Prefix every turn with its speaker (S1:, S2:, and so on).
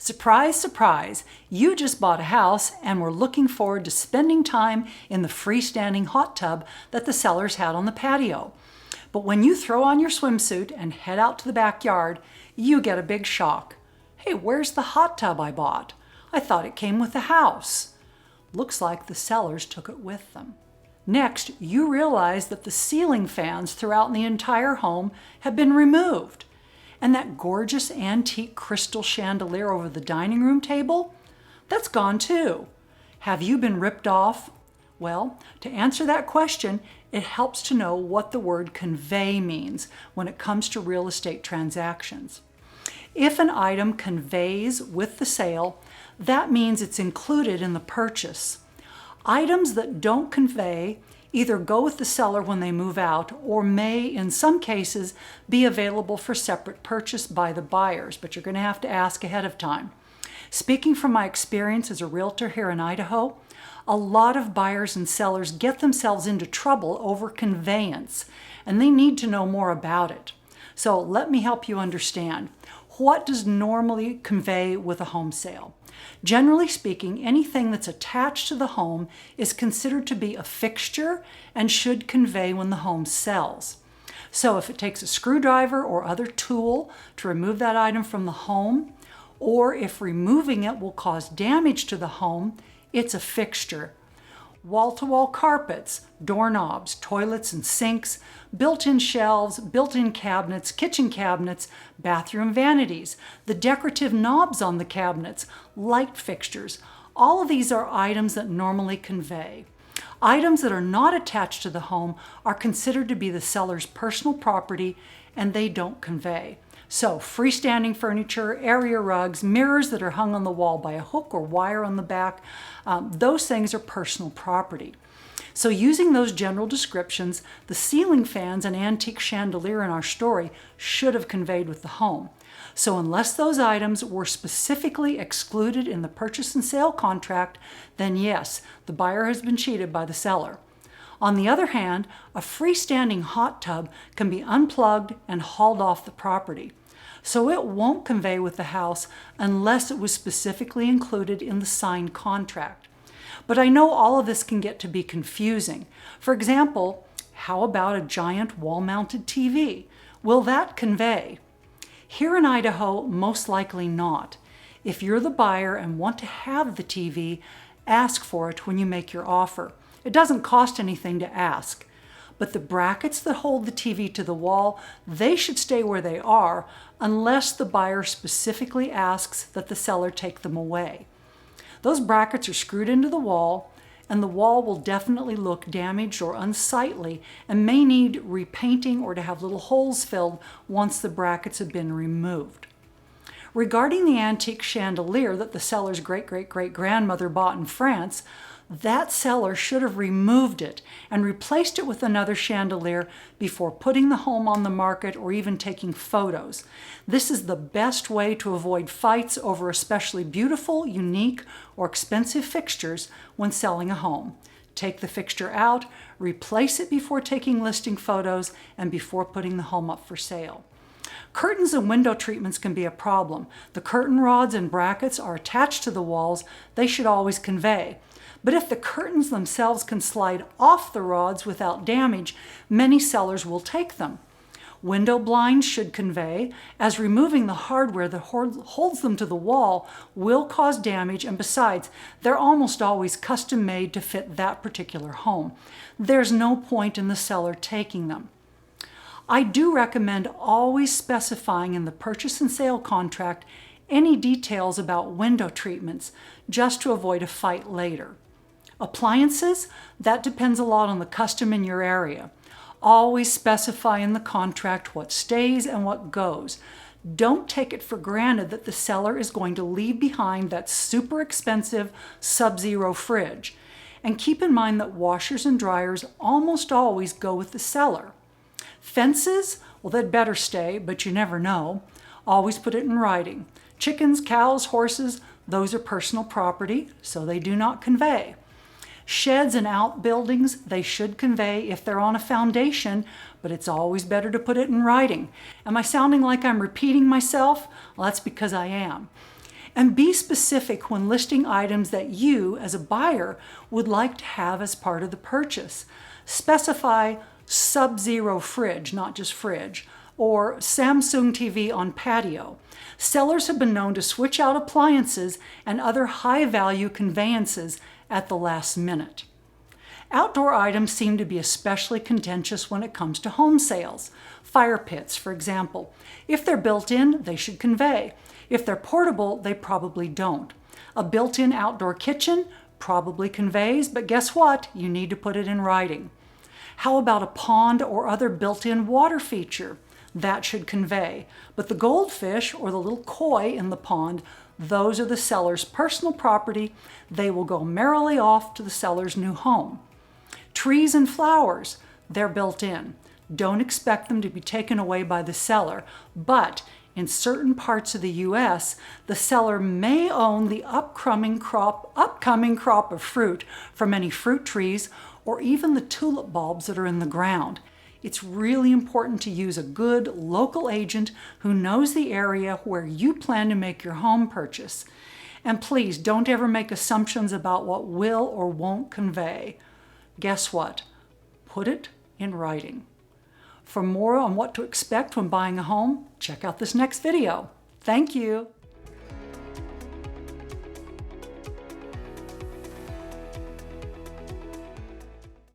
S1: Surprise, surprise, you just bought a house and were looking forward to spending time in the freestanding hot tub that the sellers had on the patio. But when you throw on your swimsuit and head out to the backyard, you get a big shock. Hey, where's the hot tub I bought? I thought it came with the house. Looks like the sellers took it with them. Next, you realize that the ceiling fans throughout the entire home have been removed. And that gorgeous antique crystal chandelier over the dining room table, that's gone too. Have you been ripped off? Well, to answer that question, it helps to know what the word convey means when it comes to real estate transactions. If an item conveys with the sale, that means it's included in the purchase. Items that don't convey either go with the seller when they move out or may, in some cases, be available for separate purchase by the buyers, but you're going to have to ask ahead of time. Speaking from my experience as a realtor here in Idaho, a lot of buyers and sellers get themselves into trouble over conveyance, and they need to know more about it. So let me help you understand. What does normally convey with a home sale? Generally speaking, anything that's attached to the home is considered to be a fixture and should convey when the home sells. So if it takes a screwdriver or other tool to remove that item from the home, or if removing it will cause damage to the home, it's a fixture. Wall-to-wall carpets, doorknobs, toilets and sinks, built-in shelves, built-in cabinets, kitchen cabinets, bathroom vanities, the decorative knobs on the cabinets, light fixtures. All of these are items that normally convey. Items that are not attached to the home are considered to be the seller's personal property and they don't convey. So freestanding furniture, area rugs, mirrors that are hung on the wall by a hook or wire on the back, those things are personal property. So using those general descriptions, the ceiling fans and antique chandelier in our story should have conveyed with the home. So unless those items were specifically excluded in the purchase and sale contract, then yes, the buyer has been cheated by the seller. On the other hand, a freestanding hot tub can be unplugged and hauled off the property. So it won't convey with the house unless it was specifically included in the signed contract. But I know all of this can get to be confusing. For example, how about a giant wall-mounted TV? Will that convey? Here in Idaho, most likely not. If you're the buyer and want to have the TV, ask for it when you make your offer. It doesn't cost anything to ask. But the brackets that hold the TV to the wall, they should stay where they are unless the buyer specifically asks that the seller take them away. Those brackets are screwed into the wall, and the wall will definitely look damaged or unsightly and may need repainting or to have little holes filled once the brackets have been removed. Regarding the antique chandelier that the seller's great-great-great-grandmother bought in France, that seller should have removed it and replaced it with another chandelier before putting the home on the market or even taking photos. This is the best way to avoid fights over especially beautiful, unique, or expensive fixtures when selling a home. Take the fixture out, replace it before taking listing photos, and before putting the home up for sale. Curtains and window treatments can be a problem. The curtain rods and brackets are attached to the walls. They should always convey. But if the curtains themselves can slide off the rods without damage, many sellers will take them. Window blinds should convey, as removing the hardware that holds them to the wall will cause damage, and besides, they're almost always custom made to fit that particular home. There's no point in the seller taking them. I do recommend always specifying in the purchase and sale contract any details about window treatments, just to avoid a fight later. Appliances, that depends a lot on the custom in your area. Always specify in the contract what stays and what goes. Don't take it for granted that the seller is going to leave behind that super expensive sub-zero fridge. And keep in mind that washers and dryers almost always go with the seller. Fences, well, they'd better stay, but you never know. Always put it in writing. Chickens, cows, horses, those are personal property, so they do not convey. Sheds and outbuildings, they should convey if they're on a foundation, but it's always better to put it in writing. Am I sounding like I'm repeating myself? Well, that's because I am. And be specific when listing items that you, as a buyer, would like to have as part of the purchase. Specify Sub-Zero fridge, not just fridge, or Samsung TV on patio. Sellers have been known to switch out appliances and other high-value conveyances at the last minute. Outdoor items seem to be especially contentious when it comes to home sales. Fire pits, for example. If they're built in, they should convey. If they're portable, they probably don't. A built-in outdoor kitchen probably conveys, but guess what? You need to put it in writing. How about a pond or other built-in water feature? That should convey. But the goldfish or the little koi in the pond, those are the seller's personal property. They will go merrily off to the seller's new home. Trees and flowers, they're built in. Don't expect them to be taken away by the seller, but in certain parts of the U.S., the seller may own the upcoming crop of fruit from any fruit trees or even the tulip bulbs that are in the ground. It's really important to use a good local agent who knows the area where you plan to make your home purchase. And please don't ever make assumptions about what will or won't convey. Guess what? Put it in writing. For more on what to expect when buying a home, check out this next video. Thank you.